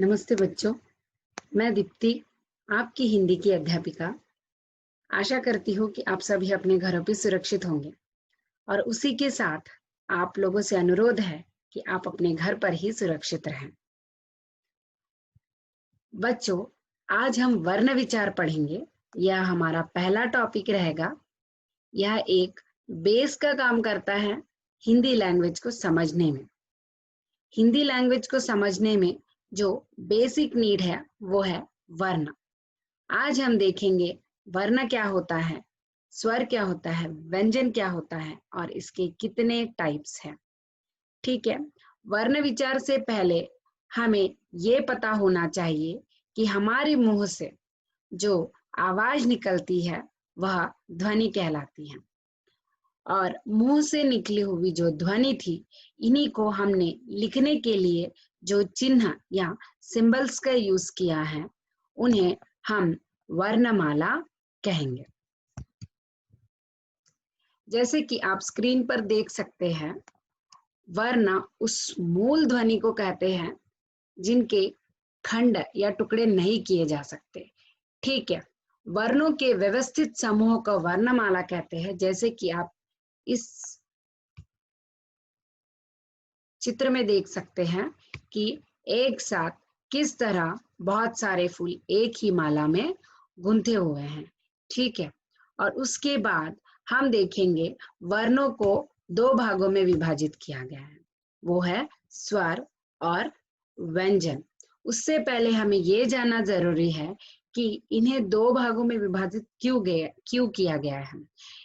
नमस्ते बच्चों, मैं दीप्ति, आपकी हिंदी की अध्यापिका। आशा करती हूँ कि आप सभी अपने घरों पे सुरक्षित होंगे और उसी के साथ आप लोगों से अनुरोध है कि आप अपने घर पर ही सुरक्षित रहें। बच्चों, आज हम वर्ण विचार पढ़ेंगे। यह हमारा पहला टॉपिक रहेगा। यह एक बेस का काम करता है हिंदी लैंग्वेज को समझने में। हिंदी लैंग्वेज को समझने में जो बेसिक नीड है वो है वर्ण। आज हम देखेंगे वर्ण क्या होता है, स्वर क्या होता है, व्यंजन क्या होता है और इसके कितने टाइप्स हैं। ठीक है, वर्ण विचार से पहले हमें ये पता होना चाहिए कि हमारे मुंह से जो आवाज निकलती है वह ध्वनि कहलाती है और मुंह से निकली हुई जो ध्वनि थी, इन्हीं को हमने लिखने के लिए जो चिन्ह या सिंबल्स का यूज किया है उन्हें हम वर्णमाला कहेंगे। जैसे कि आप स्क्रीन पर देख सकते हैं, वर्ण उस मूल ध्वनि को कहते हैं जिनके खंड या टुकड़े नहीं किए जा सकते। ठीक है, वर्णों के व्यवस्थित समूह को वर्णमाला कहते हैं। जैसे कि आप इस चित्र में देख सकते हैं कि एक साथ किस तरह बहुत सारे फूल एक ही माला में गुंथे हुए हैं। ठीक है, और उसके बाद हम देखेंगे वर्णों को दो भागों में विभाजित किया गया है, वो है स्वर और व्यंजन। उससे पहले हमें ये जानना जरूरी है कि इन्हें दो भागों में विभाजित क्यों किया गया है,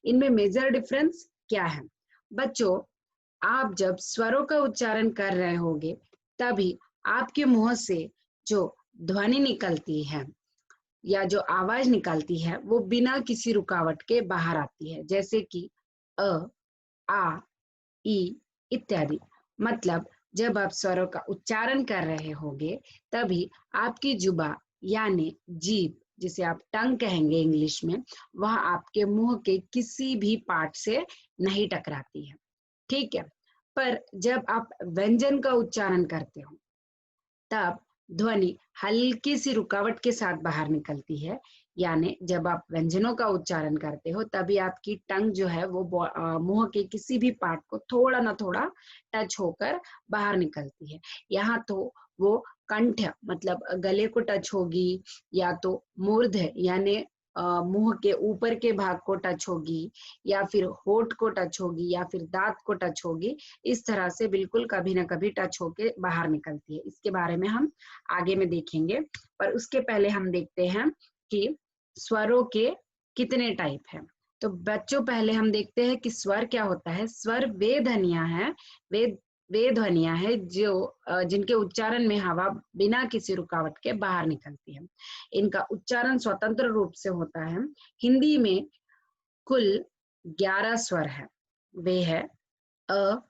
इनमें मेजर डिफरेंस क्या है। बच्चों, आप जब स्वरों का उच्चारण कर रहे होंगे तभी आपके मुंह से जो ध्वनि निकलती है या जो आवाज निकलती है वो बिना किसी रुकावट के बाहर आती है। जैसे कि अ, आ, ई इत्यादि। मतलब जब आप स्वरों का उच्चारण कर रहे होंगे तभी आपकी जुबान यानी जीभ, जिसे आप टंग कहेंगे इंग्लिश में, वह आपके मुंह के किसी भी पार्ट से नहीं टकराती है। ठीक है, पर जब आप व्यंजन का उच्चारण करते हो तब ध्वनि हल्की सी रुकावट के साथ बाहर निकलती है। यानी जब आप व्यंजनों का उच्चारण करते हो तभी आपकी टंग जो है वो मुंह के किसी भी पार्ट को थोड़ा ना थोड़ा टच होकर बाहर निकलती है। यहाँ तो वो कंठ मतलब गले को टच होगी, या तो मूर्ध यानी मुंह के ऊपर के भाग को टच होगी, या फिर होठ को टच होगी, या फिर दांत को टच होगी। इस तरह से बिल्कुल कभी ना कभी टच होके बाहर निकलती है। इसके बारे में हम आगे में देखेंगे, पर उसके पहले हम देखते हैं कि स्वरों के कितने टाइप हैं। तो बच्चों, पहले हम देखते हैं कि स्वर क्या होता है। स्वर वे ध्वनियां हैं, वे वे ध्वनियां हैं जो जिनके उच्चारण में हवा बिना किसी रुकावट के बाहर निकलती है। इनका उच्चारण स्वतंत्र रूप से होता है। हिंदी में कुल 11 स्वर है। वे है अ,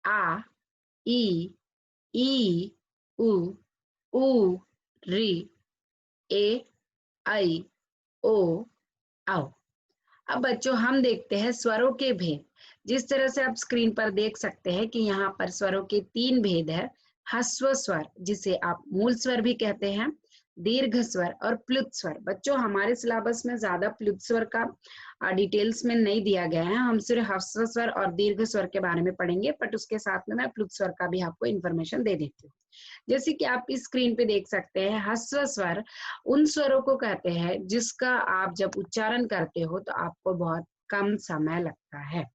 आ, ई, उ, ऊ, री, ए, आई, ओ, औ। अब बच्चों, हम देखते हैं स्वरों के भेद। जिस तरह से आप स्क्रीन पर देख सकते हैं कि यहाँ पर स्वरों के 3 भेद है। ह्रस्व स्वर, जिसे आप मूल स्वर भी कहते हैं, दीर्घ स्वर और प्लुत स्वर। बच्चों, हमारे सिलेबस में ज्यादा प्लुत स्वर का डिटेल्स में नहीं दिया गया है। हम सिर्फ ह्रस्व स्वर और दीर्घ स्वर के बारे में पढ़ेंगे, बट उसके साथ में मैं प्लुत स्वर का भी आपको इन्फॉर्मेशन दे देती हूँ। जैसे कि आप इस स्क्रीन पे देख सकते हैं, ह्रस्व स्वर उन स्वरों को कहते हैं जिसका आप जब उच्चारण करते हो तो आपको बहुत कम समय लगता है।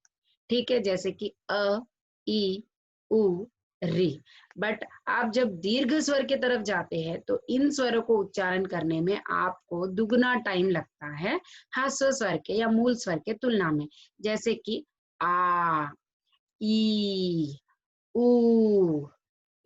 ठीक है, जैसे कि अ, ई, उ, री। बट आप जब दीर्घ स्वर की तरफ जाते हैं तो इन स्वरों को उच्चारण करने में आपको दुगना टाइम लगता है ह्रस्व स्वर के या मूल स्वर के तुलना में। जैसे कि आ, ई, उ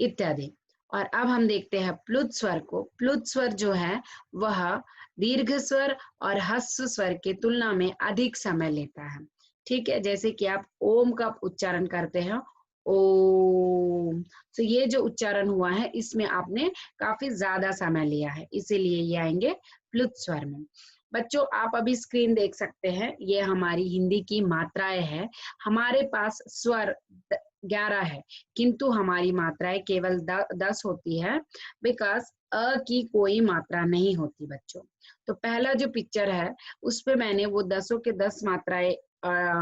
इत्यादि। और अब हम देखते हैं प्लुत स्वर को। प्लुत स्वर जो है वह दीर्घ स्वर और ह्रस्व स्वर के तुलना में अधिक समय लेता है। ठीक है, जैसे कि आप ओम का उच्चारण करते हैं, ओम, तो ये जो उच्चारण हुआ है इसमें आपने काफी ज्यादा समय लिया है, इसीलिए ये आएंगे प्लुत स्वर में। बच्चों, आप अभी स्क्रीन देख सकते हैं, ये हमारी हिंदी की मात्राएं है। हमारे पास स्वर 11 है, किंतु हमारी मात्राएं केवल 10 होती है, बिकॉज अ की कोई मात्रा नहीं होती बच्चों। तो पहला जो पिक्चर है उस पे मैंने वो 10 के 10 मात्राएं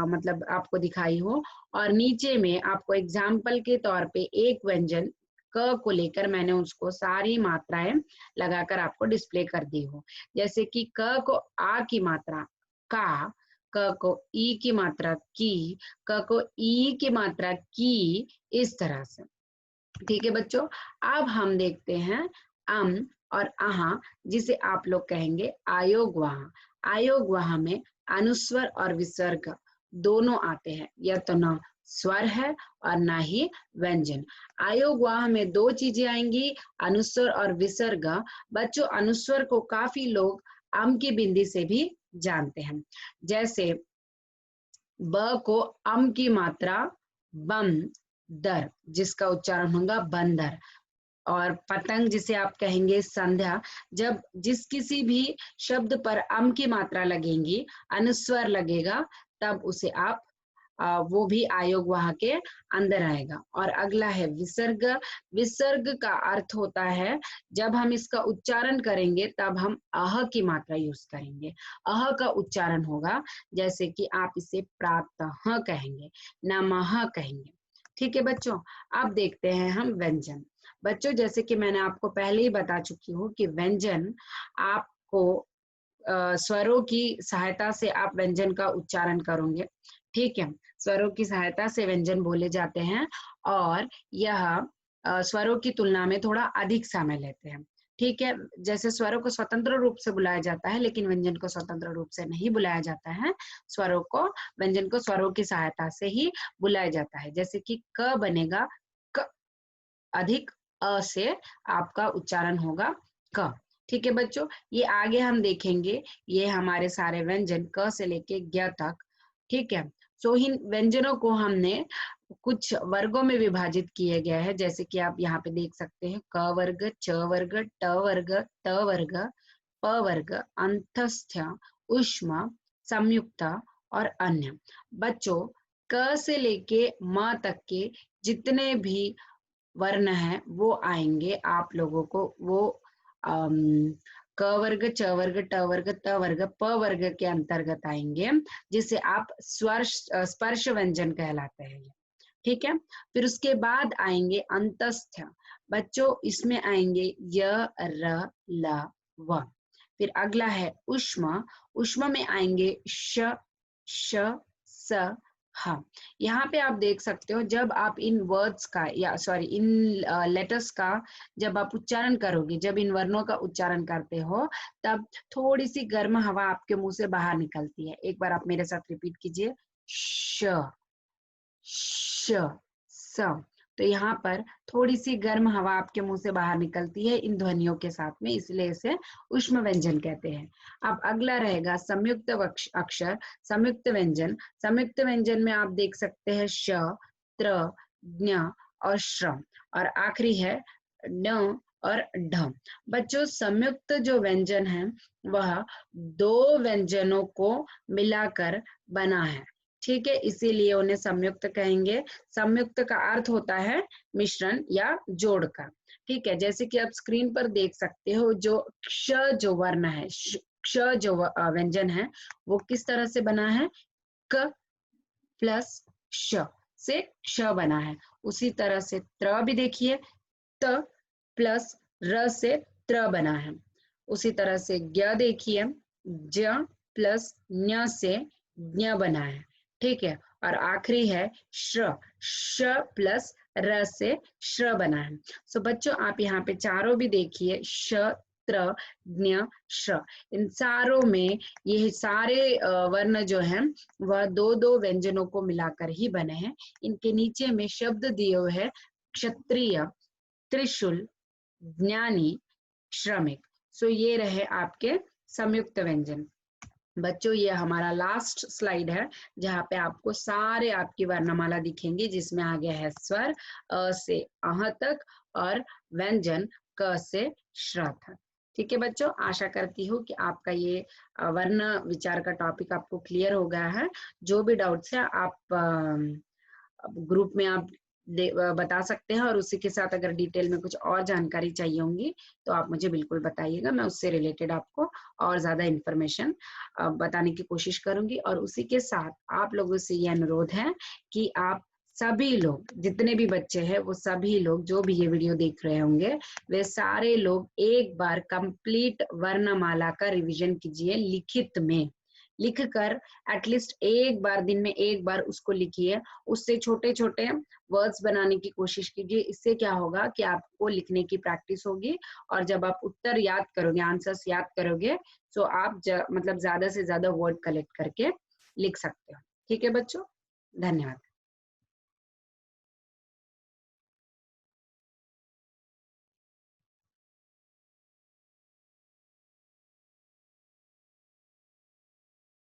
मतलब आपको दिखाई हो, और नीचे में आपको एग्जाम्पल के तौर पे एक व्यंजन क को लेकर मैंने उसको सारी मात्राएं लगाकर आपको डिस्प्ले कर दी हो। जैसे कि क को आ की मात्रा का, क को ई की मात्रा की, क को ई की मात्रा की, इस तरह से। ठीक है बच्चों, अब हम देखते हैं अम और अहा, जिसे आप लोग कहेंगे आयोग वहा। आयोग वहा में अनुस्वर और विसर्ग दोनों आते हैं, यह तो ना स्वर है और ना ही व्यंजन। आयोग वहा में दो चीजें आएंगी, अनुस्वर और विसर्ग। बच्चों अनुस्वर को काफी लोग अम की बिंदी से भी जानते हैं, जैसे ब को अम की मात्रा बम दर, जिसका उच्चारण होगा बंदर। और पतंग जिसे आप कहेंगे संध्या। जब जिस किसी भी शब्द पर अम की मात्रा लगेगी, अनुस्वर लगेगा, तब उसे आप वो भी आयोग वहा के अंदर आएगा। और अगला है विसर्ग। विसर्ग का अर्थ होता है जब हम इसका उच्चारण करेंगे तब हम अह की मात्रा यूज करेंगे। अह का उच्चारण होगा जैसे कि आप इसे प्रातः कहेंगे, नमः कहेंगे। ठीक है बच्चों, अब देखते हैं हम व्यंजन। बच्चों जैसे कि मैंने आपको पहले ही बता चुकी हूँ कि व्यंजन आपको स्वरों की सहायता से आप व्यंजन का उच्चारण करोगे। ठीक है, स्वरों की सहायता से व्यंजन बोले जाते हैं, और यह स्वरों की तुलना में थोड़ा अधिक समय लेते हैं। ठीक है, जैसे स्वरों को स्वतंत्र रूप से बुलाया जाता है, लेकिन व्यंजन को स्वतंत्र रूप से नहीं बुलाया जाता है। स्वरों को, व्यंजन को स्वरों की सहायता से ही बुलाया जाता है। जैसे कि क बनेगा क, अधिक अ से आपका उच्चारण होगा क। ठीक है बच्चों, ये आगे हम देखेंगे, ये हमारे सारे व्यंजन क से लेके ज्ञ तक। ठीक है, सो इन व्यंजनों को हमने कुछ वर्गों में विभाजित किए गया है, जैसे कि आप यहाँ पे देख सकते हैं क वर्ग, च वर्ग, ट वर्ग, त वर्ग, प वर्ग, अंतस्थ, उष्म, संयुक्त और अन्य। बच्चों क से लेके म तक के जितने भी वर्ण है वो आएंगे आप लोगों को, वो क वर्ग, च वर्ग, ट वर्ग, त वर्ग, प वर्ग के अंतर्गत आएंगे, जिसे आप स्पर्श व्यंजन कहलाते हैं। ठीक है, फिर उसके बाद आएंगे अंतस्थ। बच्चों इसमें आएंगे य, र, ल, व। फिर अगला है उष्म। उष्म में आएंगे श, श, स, हाँ। यहाँ पे आप देख सकते हो, जब आप इन वर्ड्स का या सॉरी इन लेटर्स का जब आप उच्चारण करोगे, जब इन वर्णों का उच्चारण करते हो, तब थोड़ी सी गर्म हवा आपके मुंह से बाहर निकलती है। एक बार आप मेरे साथ रिपीट कीजिए, श, श, स। तो यहाँ पर थोड़ी सी गर्म हवा आपके मुंह से बाहर निकलती है इन ध्वनियों के साथ में, इसलिए इसे उष्म व्यंजन कहते हैं। अब अगला रहेगा संयुक्त अक्षर, संयुक्त व्यंजन। संयुक्त व्यंजन में आप देख सकते हैं श, त्र, ज्ञ और श्र, और आखिरी है ण और ढ। बच्चों संयुक्त जो व्यंजन है वह दो व्यंजनों को मिलाकर बना है। ठीक है, इसीलिए उन्हें संयुक्त कहेंगे। संयुक्त का अर्थ होता है मिश्रण या जोड़ का। ठीक है, जैसे कि आप स्क्रीन पर देख सकते हो, जो क्ष जो वर्ण है, क्ष जो व्यंजन है, वो किस तरह से बना है, क प्लस श से क्ष बना है। उसी तरह से त्र भी देखिए, त प्लस र से त्र बना है। उसी तरह से ज्ञ देखिए, ज प्लस ञ से ज्ञ बना है। ठीक है, और आखिरी है श्र, श प्लस र से श्र बना है। सो बच्चों आप यहाँ पे चारों भी देखिए, श, त्र, ज्ञ, श्र, इन सारों में ये सारे वर्ण जो हैं वह दो दो व्यंजनों को मिलाकर ही बने हैं। इनके नीचे में शब्द दिए हुए है क्षत्रिय, त्रिशूल, ज्ञानी, श्रमिक। सो ये रहे आपके संयुक्त व्यंजन। बच्चों ये हमारा लास्ट स्लाइड है, जहाँ पे आपको सारे आपकी वर्णमाला दिखेंगी, जिसमें आ गया है स्वर अ से अह तक और व्यंजन क से श्र तक। ठीक है बच्चों, आशा करती हूँ कि आपका ये वर्ण विचार का टॉपिक आपको क्लियर हो गया है। जो भी डाउट्स है आप ग्रुप में आप बता सकते हैं, और उसी के साथ अगर डिटेल में कुछ और जानकारी चाहिए होंगी तो आप मुझे बिल्कुल बताइएगा, मैं उससे रिलेटेड आपको और ज्यादा इंफॉर्मेशन बताने की कोशिश करूंगी। और उसी के साथ आप लोगों से ये अनुरोध है कि आप सभी लोग, जितने भी बच्चे हैं वो सभी लोग जो भी ये वीडियो देख रहे होंगे, वे सारे लोग एक बार कंप्लीट वर्णमाला का रिवीजन कीजिए, लिखित में लिखकर एटलीस्ट एक बार, दिन में एक बार उसको लिखिए। उससे छोटे छोटे वर्ड्स बनाने की कोशिश कीजिए। इससे क्या होगा कि आपको लिखने की प्रैक्टिस होगी, और जब आप उत्तर याद करोगे, आंसर्स याद करोगे, तो आप मतलब ज्यादा से ज्यादा वर्ड कलेक्ट करके लिख सकते हो। ठीक है बच्चों, धन्यवाद।